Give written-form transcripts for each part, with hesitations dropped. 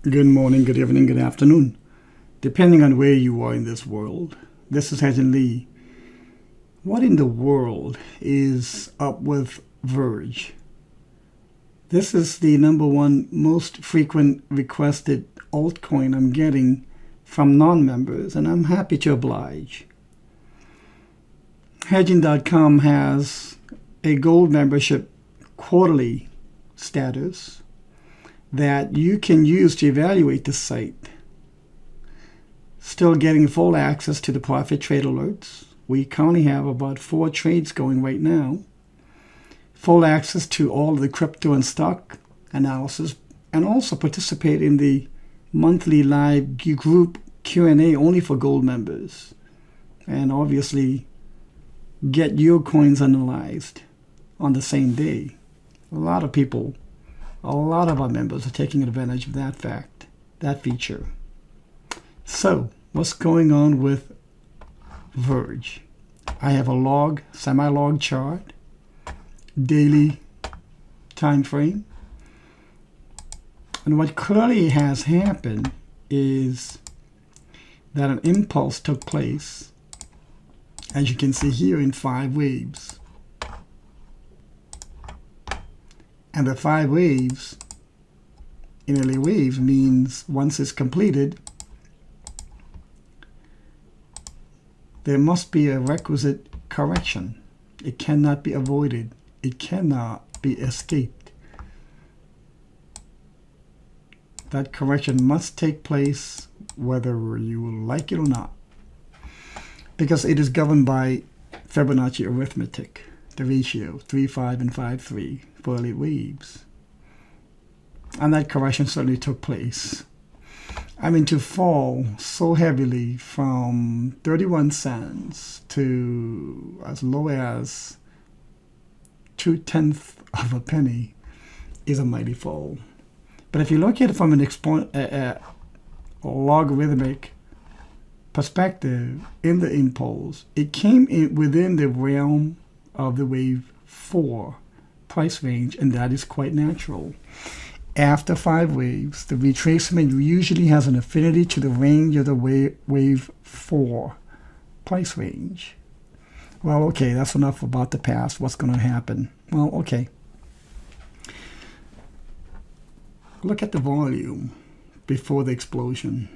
Good morning, good evening, good afternoon, depending on where you are in this world. This is Hajin Lee. What in the world is up with Verge? This is the number one most frequent requested altcoin I'm getting from non-members, and I'm happy to oblige. Hedging.com has a gold membership quarterly status that you can use to evaluate the site. Still getting full access to the profit trade alerts. We currently have about 4 trades going right now. Full access to all of the crypto and stock analysis, and also participate in the monthly live group Q&A only for gold members. And obviously get your coins analyzed on the same day. A lot of our members are taking advantage of that feature. So, what's going on with Verge? I have a semi-log chart, daily time frame. And what clearly has happened is that an impulse took place, as you can see here, in 5 waves. And the 5 waves, in LA waves, means once it's completed, there must be a requisite correction. It cannot be avoided. It cannot be escaped. That correction must take place whether you like it or not, because it is governed by Fibonacci arithmetic, the ratio 3, 5, and 5, 3 for LA waves. And that correction certainly took place. I mean, to fall so heavily from 31 cents to as low as 2/10 of a penny is a mighty fall. But if you look at it from an logarithmic perspective in the impulse, it came in within the realm of the wave 4 price range, and that is quite natural. After 5 waves, the retracement usually has an affinity to the range of the wave 4 price range. Well, okay, that's enough about the past. What's going to happen? Well, okay. Look at the volume before the explosion.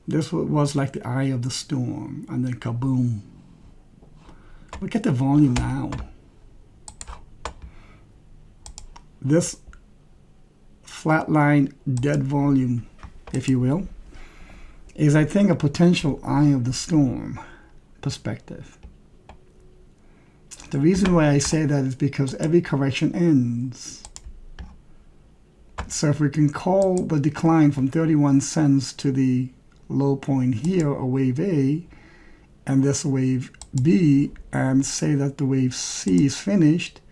This was like the eye of the storm, and then kaboom. Look at the volume now. This flatline dead volume, if you will, is, I think, a potential eye of the storm perspective. The reason why I say that is because every correction ends. So if we can call the decline from 31 cents to the low point here a wave A, and this wave B, and say that the wave C is finished,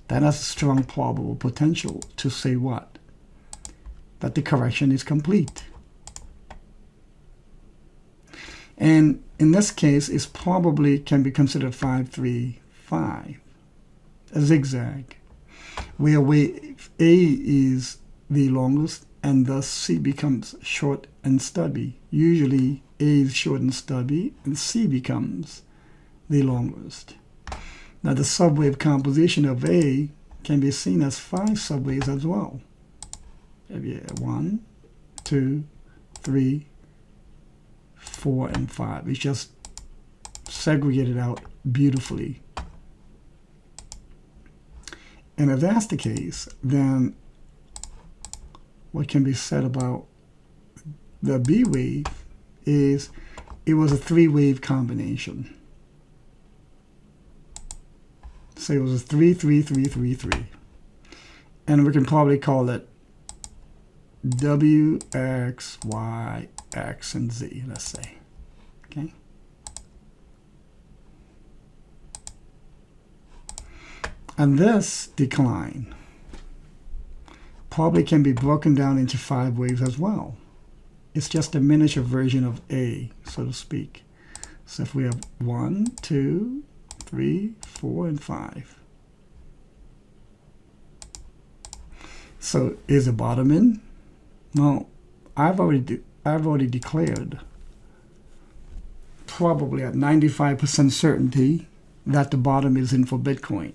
that has a strong probable potential to say what? That the correction is complete. And in this case, it probably can be considered 5-3-5, a zigzag, where wave A is the longest, and thus C becomes short and stubby. Usually A is short and stubby, and C becomes the longest. Now the subwave composition of A can be seen as 5 subwaves as well. 1, 2, 3, 4, and 5. It's just segregated out beautifully. And if that's the case, then what can be said about the B wave is it was a 3-wave combination. So it was a 3, 3, 3, 3, 3. And we can probably call it W, X, Y, X, and Z, let's say. Okay? And this decline probably can be broken down into 5 waves as well. It's just a miniature version of A, so to speak. So if we have 1, 2, 3, 4, and 5. So is the bottom in? Now, I've already declared, probably at 95% certainty, that the bottom is in for Bitcoin.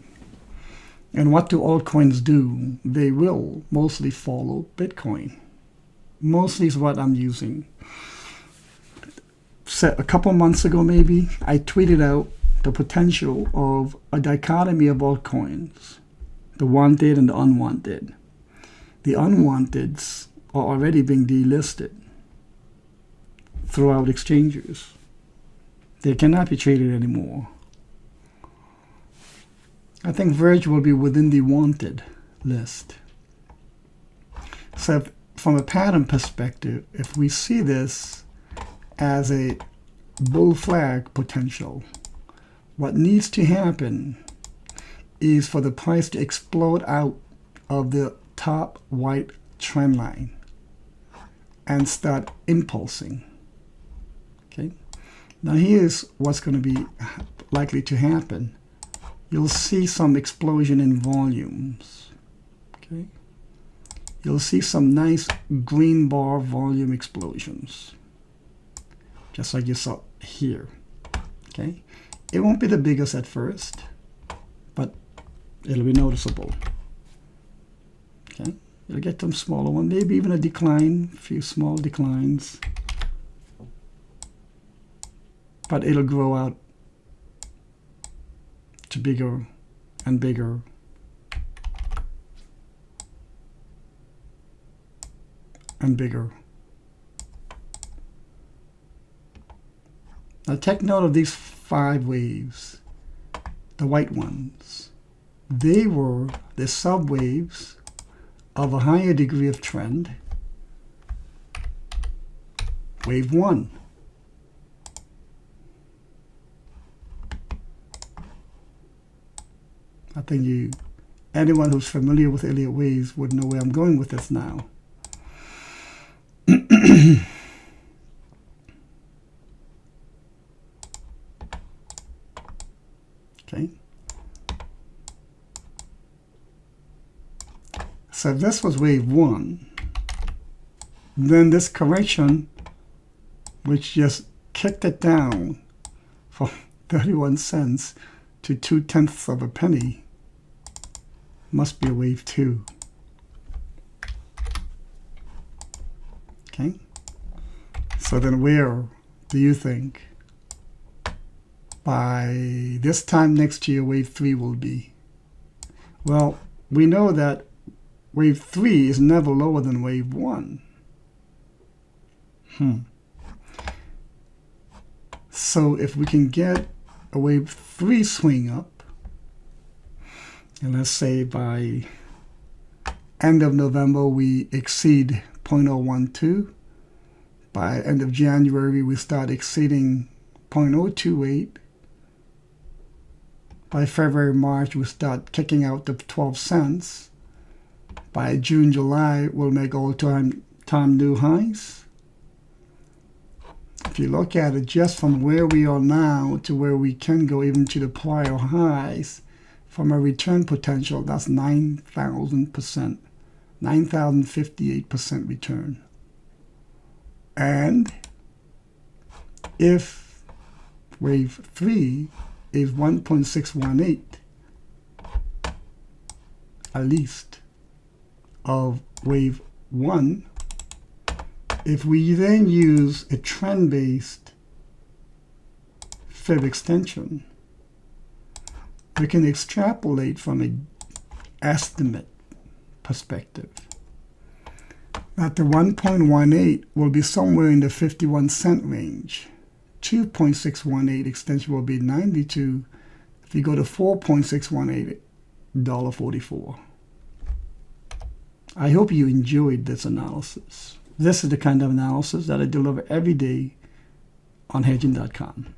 And what do altcoins do? They will mostly follow Bitcoin. Mostly is what I'm using. So a couple months ago, maybe, I tweeted out the potential of a dichotomy of altcoins, the wanted and the unwanted. The unwanteds are already being delisted throughout exchanges. They cannot be traded anymore. I think Verge will be within the wanted list. So from a pattern perspective, if we see this as a bull flag potential, what needs to happen is for the price to explode out of the top white trend line and start impulsing. Okay. Now here's what's going to be likely to happen. You'll see some explosion in volumes. Okay. You'll see some nice green bar volume explosions, just like you saw here. Okay. It won't be the biggest at first, but it'll be noticeable. Okay. You'll get some smaller one, maybe even a decline, a few small declines, but it'll grow out to bigger and bigger and bigger. Now take note of these 5 waves, the white ones. They were the subwaves of a higher degree of trend. Wave 1. I think anyone who's familiar with Elliott waves would know where I'm going with this now. Okay. So this was wave 1. Then this correction, which just kicked it down from 31 cents to 0.2 of a penny, must be a wave 2. Okay. So then where do you think by this time next year wave 3 will be? Well, we know that wave 3 is never lower than wave 1. So if we can get a wave 3 swing up, and let's say by end of November we exceed 0.012, by end of January we start exceeding 0.028, by February, March we start kicking out the 12 cents, by June, July we'll make all-time new highs. If you look at it just from where we are now to where we can go even to the prior highs, from a return potential, that's 9,000%, 9,058% return. And if wave 3 is 1.618, at least, of wave 1, if we then use a trend-based fib extension, we can extrapolate from an estimate perspective that the 1.18 will be somewhere in the 51 cent range. 2.618 extension will be 92. If you go to 4.618, $1.44. I hope you enjoyed this analysis. This is the kind of analysis that I deliver every day on hedging.com.